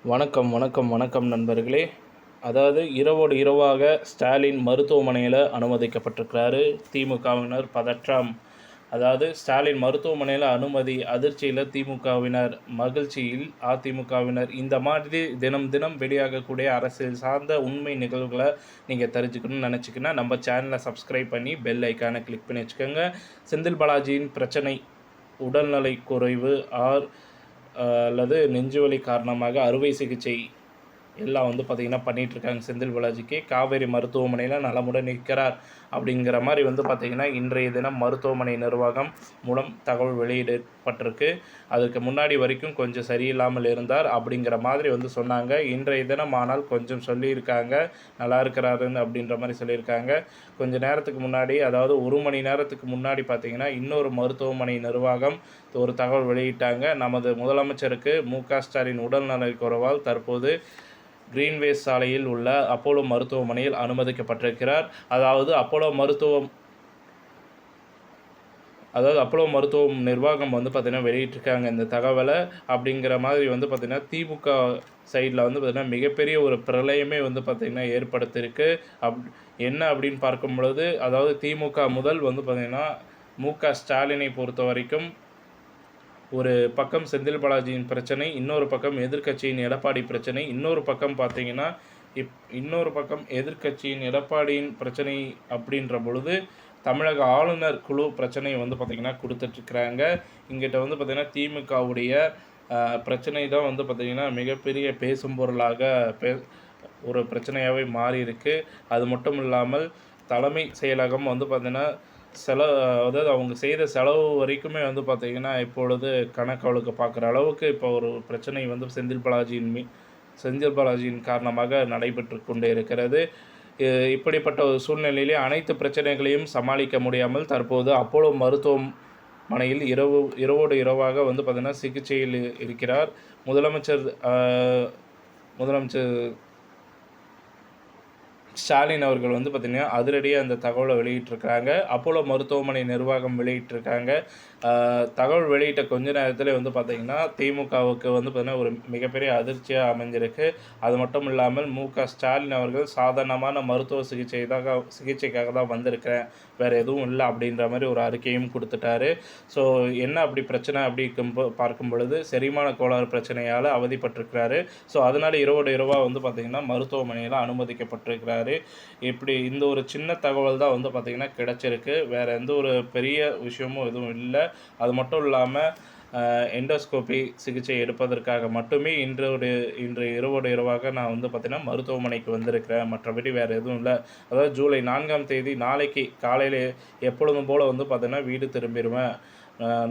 வணக்கம் வணக்கம் வணக்கம் நண்பர்களே. அதாவது இரவோடு இரவாக ஸ்டாலின் மருத்துவமனையில் அனுமதிக்கப்பட்டிருக்கிறாரு. திமுகவினர் பதற்றம். அதாவது ஸ்டாலின் மருத்துவமனையில் அனுமதி அதிர்ச்சியில் திமுகவினர், மகிழ்ச்சியில் அதிமுகவினர். இந்த மாதிரி தினம் தினம் வெளியாகக்கூடிய அரசியல் சார்ந்த உண்மை நிகழ்வுகளை நீங்கள் தெரிஞ்சுக்கணும்னு நினச்சிங்கன்னா நம்ம சேனலை சப்ஸ்கிரைப் பண்ணி பெல் ஐக்கானை கிளிக் பண்ணி வச்சுக்கோங்க. செந்தில் பாலாஜியின் பிரச்சனை உடல்நலை குறைவு அல்லது நெஞ்சுவலி காரணமாக அறுவை சிகிச்சை எல்லாம் பார்த்திங்கன்னா பண்ணிகிட்ருக்காங்க. செந்தில் பாலாஜிக்கு காவேரி மருத்துவமனையில் நலமுடன் இருக்கிறார் அப்படிங்கிற மாதிரி பார்த்திங்கன்னா இன்றைய தினம் மருத்துவமனை நிர்வாகம் மூலம் தகவல் வெளியிடப்பட்டிருக்கு. அதுக்கு முன்னாடி வரைக்கும் கொஞ்சம் சரியில்லாமல் இருந்தார் அப்படிங்கிற மாதிரி சொன்னாங்க. இன்றைய தினம் ஆனால் கொஞ்சம் சொல்லியிருக்காங்க, நல்லா இருக்கிறாருன்னு அப்படின்ற மாதிரி சொல்லியிருக்காங்க. கொஞ்சம் நேரத்துக்கு முன்னாடி, அதாவது 1 மணி நேரத்துக்கு முன்னாடி பார்த்திங்கன்னா இன்னொரு மருத்துவமனை நிர்வாகம் ஒரு தகவல் வெளியிட்டாங்க. நமது முதலமைச்சருக்கு மு.க. ஸ்டாலின் உடல்நலை குறைவால் தற்போது கிரீன்வேஸ் சாலையில் உள்ள அப்போலோ மருத்துவமனையில் அனுமதிக்கப்பட்டிருக்கிறார். அதாவது அப்போலோ மருத்துவம் நிர்வாகம் பார்த்திங்கன்னா வெளியிட்டிருக்காங்க இந்த தகவலை. அப்படிங்கிற மாதிரி பார்த்திங்கன்னா திமுக சைடில் பார்த்திங்கன்னா மிகப்பெரிய ஒரு பிரளயமே பார்த்திங்கன்னா ஏற்படுத்தியிருக்கு. என்ன அப்படின்னு பார்க்கும் பொழுது, அதாவது திமுக முதல் பார்த்திங்கன்னா மு.க. ஸ்டாலினை பொறுத்த வரைக்கும் ஒரு பக்கம் செந்தில் பாலாஜியின் பிரச்சனை, இன்னொரு பக்கம் எதிர்க்கட்சியின் எடப்பாடி பிரச்சனை, இன்னொரு பக்கம் பார்த்திங்கன்னா இன்னொரு பக்கம் எதிர்க்கட்சியின் எடப்பாடியின் பிரச்சனை அப்படின்ற பொழுது தமிழக ஆளுநர் குழு பிரச்சனை பார்த்திங்கன்னா கொடுத்துட்ருக்குறாங்க. இங்கிட்ட பார்த்திங்கன்னா திமுகவுடைய பிரச்சனை தான் பார்த்திங்கன்னா மிகப்பெரிய பேசும் பொருளாக ஒரு பிரச்சனையாகவே மாறி இருக்குது. அது மட்டும் இல்லாமல் தலைமை செயலகம் பார்த்திங்கன்னா அதாவது அவங்க செய்த செலவு வரைக்குமே பார்த்திங்கன்னா இப்பொழுது கணக்கு பார்க்குற அளவுக்கு இப்போ ஒரு பிரச்சனை செந்தில் பாலாஜியின் காரணமாக நடைபெற்று கொண்டே இருக்கிறது. இப்படிப்பட்ட ஒரு சூழ்நிலையிலே அனைத்து பிரச்சனைகளையும் சமாளிக்க முடியாமல் தற்போது அப்போலோ மருத்துவமனையில் இரவோடு இரவாக பார்த்திங்கன்னா சிகிச்சையில் இருக்கிறார். முதலமைச்சர் ஸ்டாலின் அவர்கள் பார்த்திங்கன்னா அதிரடியாக அந்த தகவலை வெளியிட்டிருக்கிறாங்க. அப்போலோ மருத்துவமனை நிர்வாகம் வெளியிட்டிருக்காங்க. தகவல் வெளியிட்ட கொஞ்ச நேரத்தில் பார்த்திங்கன்னா திமுகவுக்கு பார்த்திங்கன்னா ஒரு மிகப்பெரிய அதிர்ச்சியாக அமைஞ்சிருக்கு. அது மட்டும் இல்லாமல் மு.க. ஸ்டாலின் அவர்கள் சாதாரணமான மருத்துவ சிகிச்சைக்காக தான் வந்திருக்கிறேன், வேறு எதுவும் இல்லை அப்படின்ற மாதிரி ஒரு அறிக்கையும் கொடுத்துட்டாரு. ஸோ என்ன அப்படி பிரச்சனை அப்படி பார்க்கும் பொழுது செரிமான கோளாறு பிரச்சனையால் அவதிப்பட்டிருக்கிறாரு. ஸோ அதனால் இரவோடு இரவாக பார்த்திங்கன்னா மருத்துவமனையில் அனுமதிக்கப்பட்டிருக்கிறாரு. இப்படி இந்த ஒரு சின்ன தகவல் தான் பார்த்திங்கன்னா கிடச்சிருக்கு. வேறு எந்த ஒரு பெரிய விஷயமும் எதுவும் இல்லை. அது மட்டும் இல்லாமல் எண்டோஸ்கோபி சிகிச்சை எடுப்பதற்காக மட்டுமே இன்று இரவோடு இரவாக நான் பார்த்திங்கன்னா மருத்துவமனைக்கு வந்திருக்கிறேன். மற்றபடி வேறு எதுவும் இல்லை. அதாவது ஜூலை 4ஆம் தேதி நாளைக்கு காலையில் எப்பொழுதும் போல் பார்த்திங்கன்னா வீடு திரும்பிடுவேன்,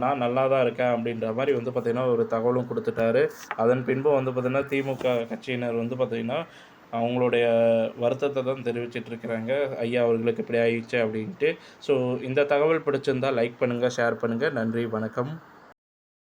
நான் நல்லா தான் இருக்கேன் அப்படின்ற மாதிரி பார்த்திங்கன்னா ஒரு தகவலும் கொடுத்துட்டாரு. அதன் பின்பு பார்த்திங்கன்னா திமுக கட்சியினர் பார்த்திங்கன்னா அவங்களுடைய வருத்தத்தை தான் தெரிவிச்சிட்ருக்கிறாங்க, ஐயா அவர்களுக்கு இப்படி ஆயிடுச்சு அப்படின்ட்டு. ஸோ இந்த தகவல் பிடிச்சிருந்தால் லைக் பண்ணுங்கள், ஷேர் பண்ணுங்கள். நன்றி, வணக்கம்.